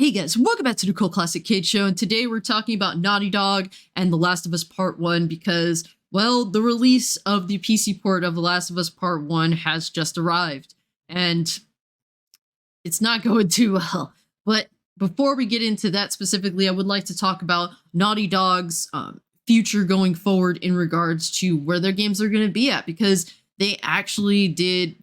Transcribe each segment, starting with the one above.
Hey guys, welcome back to the Cult Classic Kid Show, and today we're talking about Naughty Dog and The Last of Us Part 1 because, well, the release of the PC port of The Last of Us Part 1 has just arrived, and it's not going too well. But before we get into that specifically, I would like to talk about Naughty Dog's future going forward in regards to where their games are going to be at, because they actually did,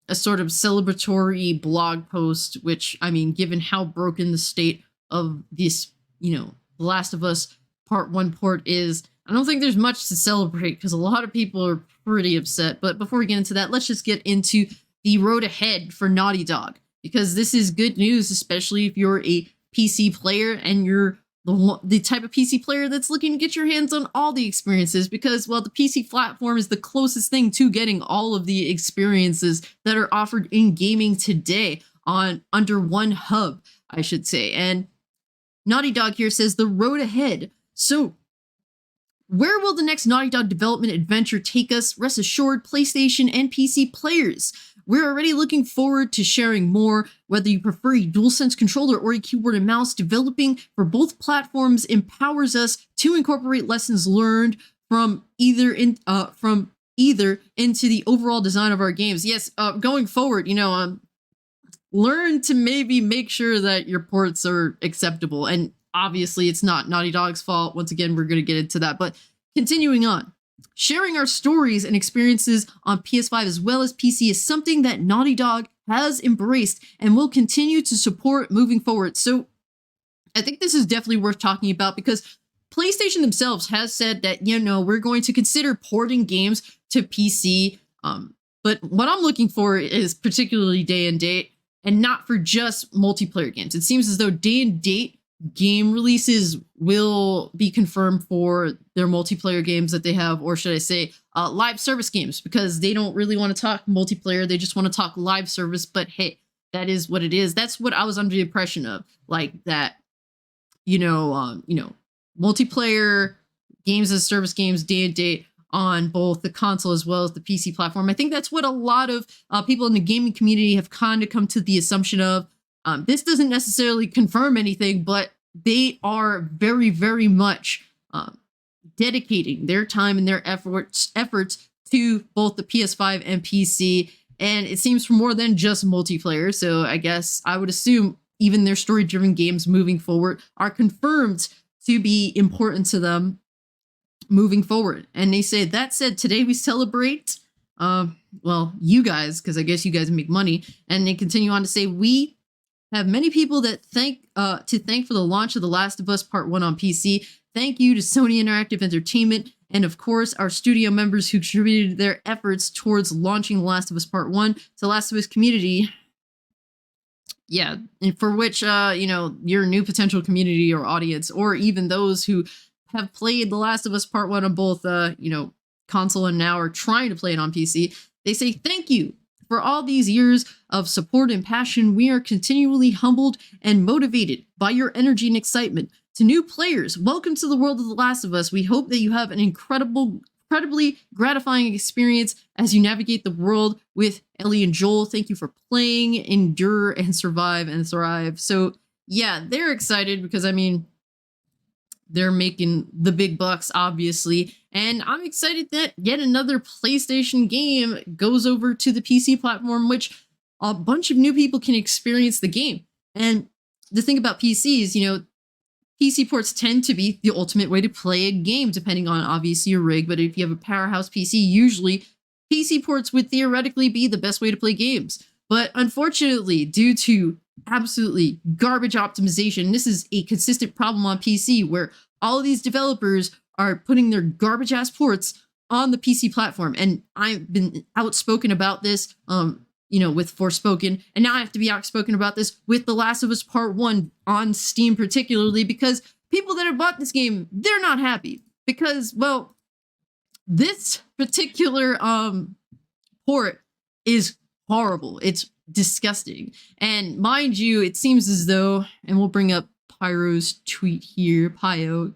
a sort of celebratory blog post, which, I mean, given how broken the state of this, The Last of Us Part 1 port is, I don't think there's much to celebrate because a lot of people are pretty upset. But before we get into that, let's just get into the road ahead for Naughty Dog, because this is good news, especially if you're a PC player and you're the type of PC player that's looking to get your hands on all the experiences, because, well, the PC platform is the closest thing to getting all of the experiences that are offered in gaming today on under one hub, I should say. And Naughty Dog here says the road ahead. So where will the next Naughty Dog development adventure take us? Rest assured, PlayStation and PC players, we're already looking forward to sharing more. Whether you prefer a DualSense controller or a keyboard and mouse, developing for both platforms empowers us to incorporate lessons learned from either into the overall design of our games. Yes, going forward, learn to maybe make sure that your ports are acceptable. And obviously, it's not Naughty Dog's fault. Once again, we're going to get into that. But continuing on. Sharing our stories and experiences on PS5 as well as PC is something that Naughty Dog has embraced and will continue to support moving forward. So I think this is definitely worth talking about, because PlayStation themselves has said that, we're going to consider porting games to PC. But what I'm looking for is particularly day and date, and not for just multiplayer games. It seems as though day and date game releases will be confirmed for their multiplayer games that they have, or should I say live service games, because they don't really want to talk multiplayer. They just want to talk live service. But hey, that is what it is. That's what I was under the impression of, like that, multiplayer games as service games day and date on both the console as well as the PC platform. I think that's what a lot of people in the gaming community have kind of come to the assumption of. This doesn't necessarily confirm anything, but they are very, very much dedicating their time and their efforts to both the PS5 and PC. And it seems for more than just multiplayer. So I guess I would assume even their story-driven games moving forward are confirmed to be important to them moving forward. And they say, that said, today we celebrate, you guys, because I guess you guys make money. And they continue on to say, we have many people that thank for the launch of The Last of Us Part 1 on PC. Thank you to Sony Interactive Entertainment, and of course our studio members who contributed their efforts towards launching The Last of Us Part 1 to The Last of Us community. Yeah, and for which, your new potential community or audience, or even those who have played The Last of Us Part 1 on both, console and now are trying to play it on PC, they say thank you. For all these years of support and passion, we are continually humbled and motivated by your energy and excitement. To new players, welcome to the world of The Last of Us. We hope that you have an incredibly gratifying experience as you navigate the world with Ellie and Joel. Thank you for playing, endure, and survive and thrive. So yeah, they're excited because, they're making the big bucks, obviously. And I'm excited that yet another PlayStation game goes over to the PC platform, which a bunch of new people can experience the game. And the thing about PCs, PC ports tend to be the ultimate way to play a game, depending on, obviously, your rig. But if you have a powerhouse PC, usually PC ports would theoretically be the best way to play games. But unfortunately, due to absolutely garbage optimization, this is a consistent problem on PC, where all of these developers are putting their garbage ass ports on the PC platform. And I've been outspoken about this, with Forspoken, and now I have to be outspoken about this with The Last of Us Part 1 on Steam particularly, because people that have bought this game, they're not happy because, well, this particular port is horrible. It's disgusting. And mind you, it seems as though, and we'll bring up Pyro's tweet here,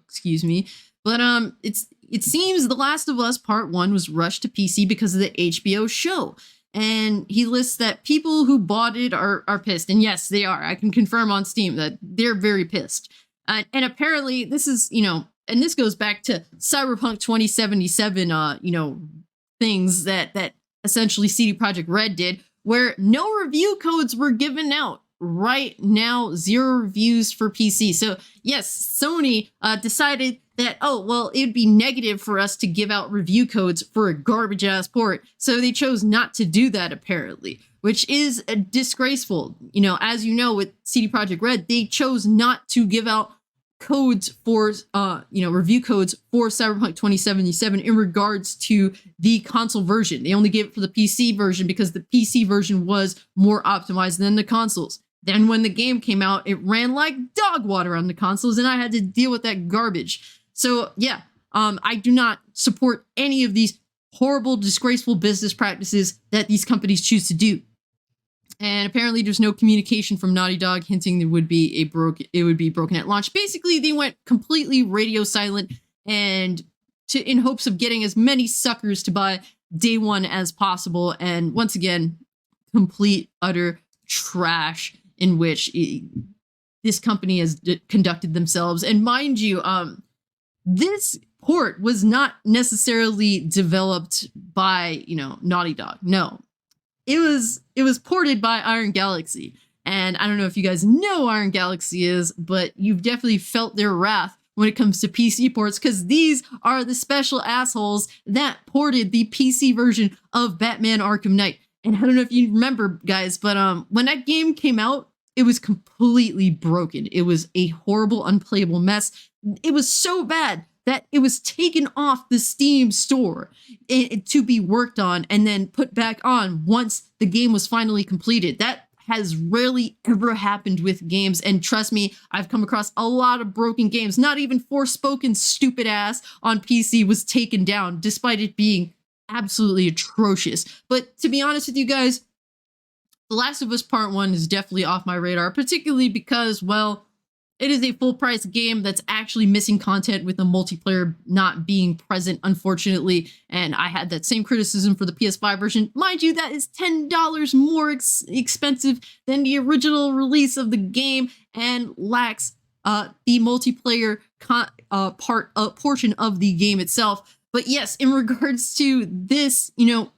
excuse me, but it seems The Last of Us Part 1 was rushed to PC because of the HBO show. and he lists that people who bought it are pissed. And yes, they are. I can confirm on Steam that they're very pissed. And apparently this is, and this goes back to Cyberpunk 2077, things that essentially CD Projekt Red did, where no review codes were given out. Right now, 0 reviews for PC. So yes, Sony decided that, it'd be negative for us to give out review codes for a garbage ass port. So they chose not to do that, apparently, which is disgraceful. As you know, with CD Projekt Red, they chose not to give out codes for, review codes for Cyberpunk 2077 in regards to the console version. They only gave it for the PC version because the PC version was more optimized than the consoles. Then when the game came out, it ran like dog water on the consoles, and I had to deal with that garbage. So yeah, I do not support any of these horrible, disgraceful business practices that these companies choose to do. And apparently there's no communication from Naughty Dog hinting it would be broken at launch. Basically, they went completely radio silent and in hopes of getting as many suckers to buy day one as possible. And once again, complete, utter trash in which this company has conducted themselves. And mind you, this port was not necessarily developed by, Naughty Dog. No, it was ported by Iron Galaxy. And I don't know if you guys know Iron Galaxy is, but you've definitely felt their wrath when it comes to PC ports, because these are the special assholes that ported the PC version of Batman Arkham Knight. And I don't know if you remember, guys, but when that game came out, it was completely broken. It was a horrible, unplayable mess. It was so bad that it was taken off the Steam store to be worked on and then put back on once the game was finally completed. That has rarely ever happened with games, and trust me, I've come across a lot of broken games. Not even Forspoken stupid ass on PC was taken down, despite it being absolutely atrocious. But to be honest with you guys, The Last of Us Part 1 is definitely off my radar, particularly because, it is a full-price game that's actually missing content with the multiplayer not being present, unfortunately. And I had that same criticism for the PS5 version. Mind you, that is $10 more expensive than the original release of the game and lacks the multiplayer portion of the game itself. But yes, in regards to this, The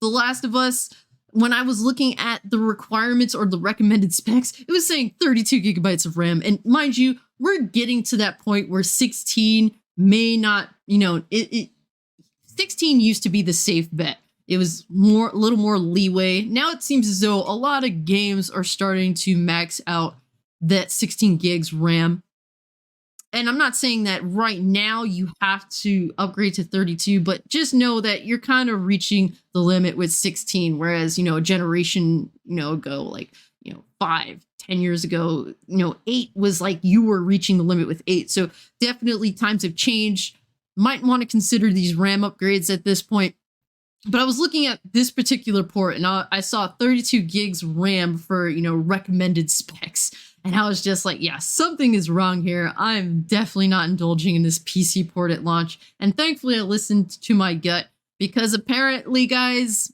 Last of Us, when I was looking at the requirements or the recommended specs, it was saying 32 gigabytes of RAM. And mind you, we're getting to that point where 16 may not, 16 used to be the safe bet. It was a little more leeway. Now it seems as though a lot of games are starting to max out that 16 gigs RAM. And I'm not saying that right now you have to upgrade to 32, but just know that you're kind of reaching the limit with 16, whereas, a generation, ago, 5-10 years ago, 8 was like you were reaching the limit with 8. So definitely times have changed. Might want to consider these RAM upgrades at this point. But I was looking at this particular port and I saw 32 gigs RAM for, recommended specs. And I was just like, yeah, something is wrong here. I'm definitely not indulging in this PC port at launch. And thankfully, I listened to my gut because apparently, guys,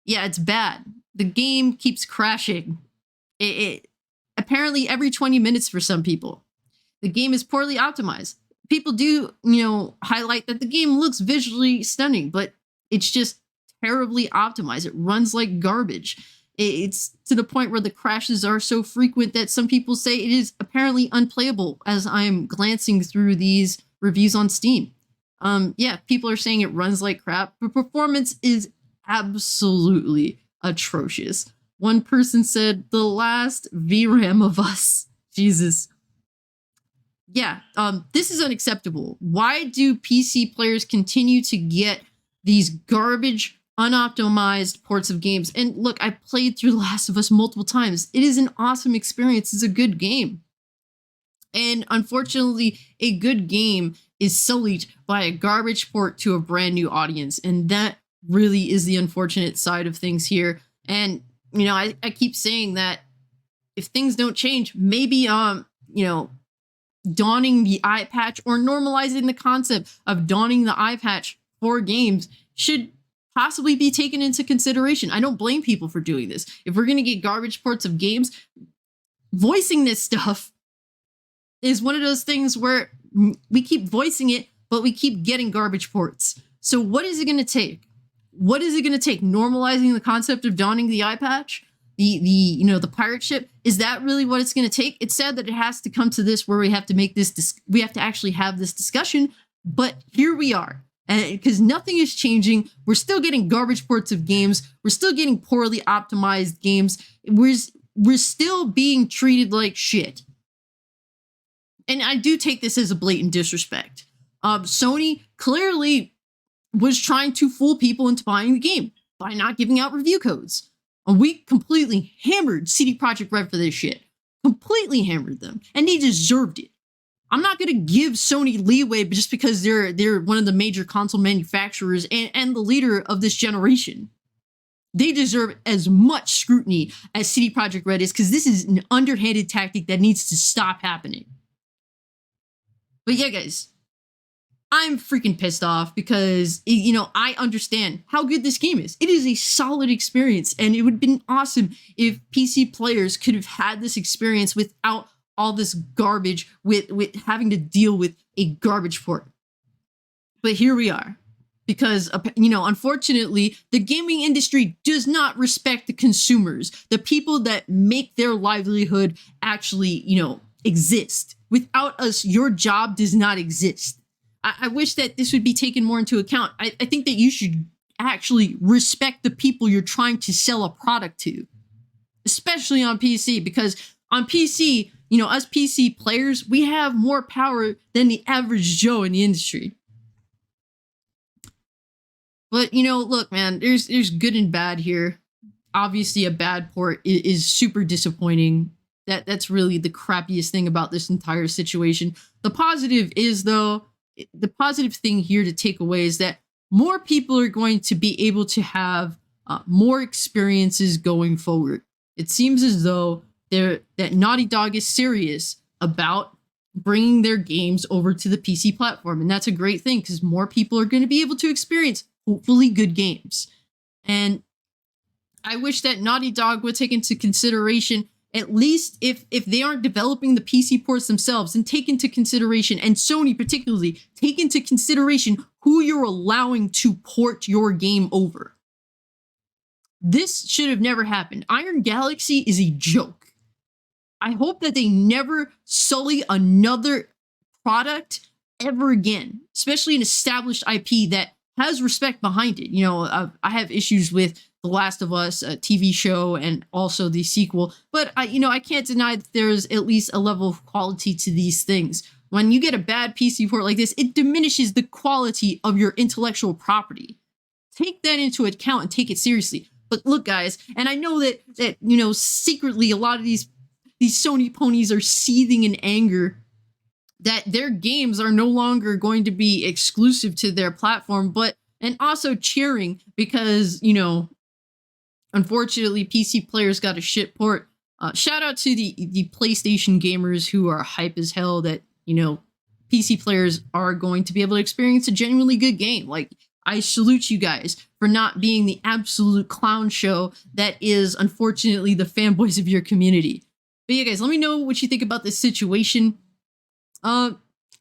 yeah, it's bad. The game keeps crashing. It apparently every 20 minutes for some people. The game is poorly optimized. People do, highlight that the game looks visually stunning, but it's just terribly optimized. It runs like garbage. It's to the point where the crashes are so frequent that some people say it is apparently unplayable as I'm glancing through these reviews on Steam. Yeah, people are saying it runs like crap, but performance is absolutely atrocious. One person said, the last VRAM of us. Jesus. Yeah, this is unacceptable. Why do PC players continue to get these garbage, unoptimized ports of games? And look, I played through The Last of Us multiple times. It is an awesome experience. It's a good game. And unfortunately, a good game is sullied by a garbage port to a brand new audience. And that really is the unfortunate side of things here. And, I keep saying that if things don't change, maybe, donning the eye patch or normalizing the concept of donning the eye patch for games should possibly be taken into consideration. I don't blame people for doing this. If we're going to get garbage ports of games, voicing this stuff is one of those things where we keep voicing it, but we keep getting garbage ports. So what is it going to take? What is it going to take? Normalizing the concept of donning the eye patch? The pirate ship, is that really what it's going to take? It's sad that it has to come to this where we have to make this we have to actually have this discussion, but here we are. And because nothing is changing, we're still getting garbage ports of games, we're still getting poorly optimized games, we're still being treated like shit. And I do take this as a blatant disrespect. Sony clearly was trying to fool people into buying the game by not giving out review codes. And we completely hammered CD Projekt Red for this shit. Completely hammered them. And they deserved it. I'm not going to give Sony leeway just because they're one of the major console manufacturers and the leader of this generation. They deserve as much scrutiny as CD Projekt Red is, because this is an underhanded tactic that needs to stop happening. But yeah, guys, I'm freaking pissed off because, I understand how good this game is. It is a solid experience, and it would have been awesome if PC players could have had this experience without all this garbage, with having to deal with a garbage port. But here we are. Because, unfortunately, the gaming industry does not respect the consumers, the people that make their livelihood actually, exist. Without us, your job does not exist. I wish that this would be taken more into account. I think that you should actually respect the people you're trying to sell a product to, especially on PC, because on PC, us PC players, we have more power than the average Joe in the industry. But, look, man, there's good and bad here. Obviously, a bad port is super disappointing. That's really the crappiest thing about this entire situation. The positive is, though, the positive thing here to take away is that more people are going to be able to have more experiences going forward. It seems as though that Naughty Dog is serious about bringing their games over to the PC platform. And that's a great thing, because more people are going to be able to experience hopefully good games. And I wish that Naughty Dog would take into consideration, at least if they aren't developing the PC ports themselves, and take into consideration, and Sony particularly, take into consideration who you're allowing to port your game over. This should have never happened. Iron Galaxy is a joke. I hope that they never sully another product ever again, especially an established IP that has respect behind it. I have issues with The Last of Us TV show and also the sequel, but I can't deny that there's at least a level of quality to these things. When you get a bad PC port like this, it diminishes the quality of your intellectual property. Take that into account and take it seriously. But look, guys, and I know that secretly a lot of these Sony ponies are seething in anger that their games are no longer going to be exclusive to their platform, and also cheering because, unfortunately, PC players got a shit port. Shout out to the PlayStation gamers who are hype as hell that, PC players are going to be able to experience a genuinely good game. Like, I salute you guys for not being the absolute clown show that is, unfortunately, the fanboys of your community. But yeah, guys, let me know what you think about this situation. I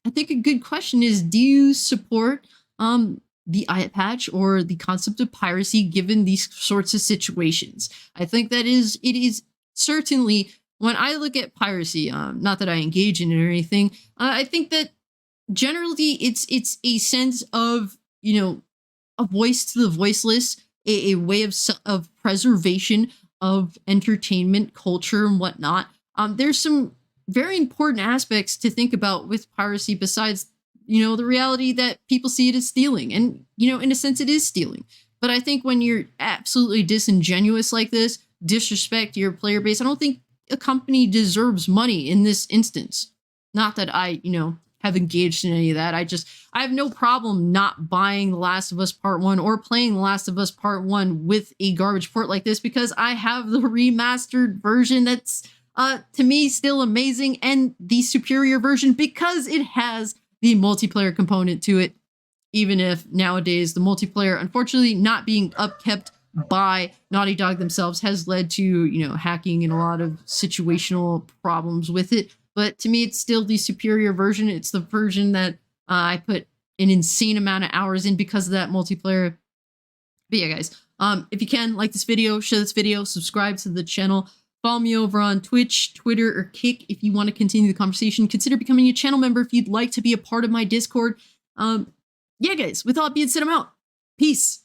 think a good question is, do you support the eye patch or the concept of piracy given these sorts of situations? I think that it is certainly, when I look at piracy, not that I engage in it or anything, I think that generally it's a sense of, a voice to the voiceless, a way of preservation of entertainment, culture, and whatnot. There's some very important aspects to think about with piracy besides, the reality that people see it as stealing. And, in a sense, it is stealing. But I think when you're absolutely disingenuous like this, disrespect your player base, I don't think a company deserves money in this instance. Not that I, have engaged in any of that. I have no problem not buying The Last of Us Part 1 or playing The Last of Us Part 1 with a garbage port like this, because I have the remastered version that's, to me, still amazing, and the superior version because it has the multiplayer component to it. even if nowadays the multiplayer, unfortunately, not being upkept by Naughty Dog themselves has led to, hacking and a lot of situational problems with it. But to me, it's still the superior version. It's the version that I put an insane amount of hours in because of that multiplayer. But yeah, guys, if you can, like this video, share this video, subscribe to the channel, follow me over on Twitch, Twitter, or Kick if you want to continue the conversation. Consider becoming a channel member if you'd like to be a part of my Discord. Yeah, guys, with all that being said, I'm out. Peace.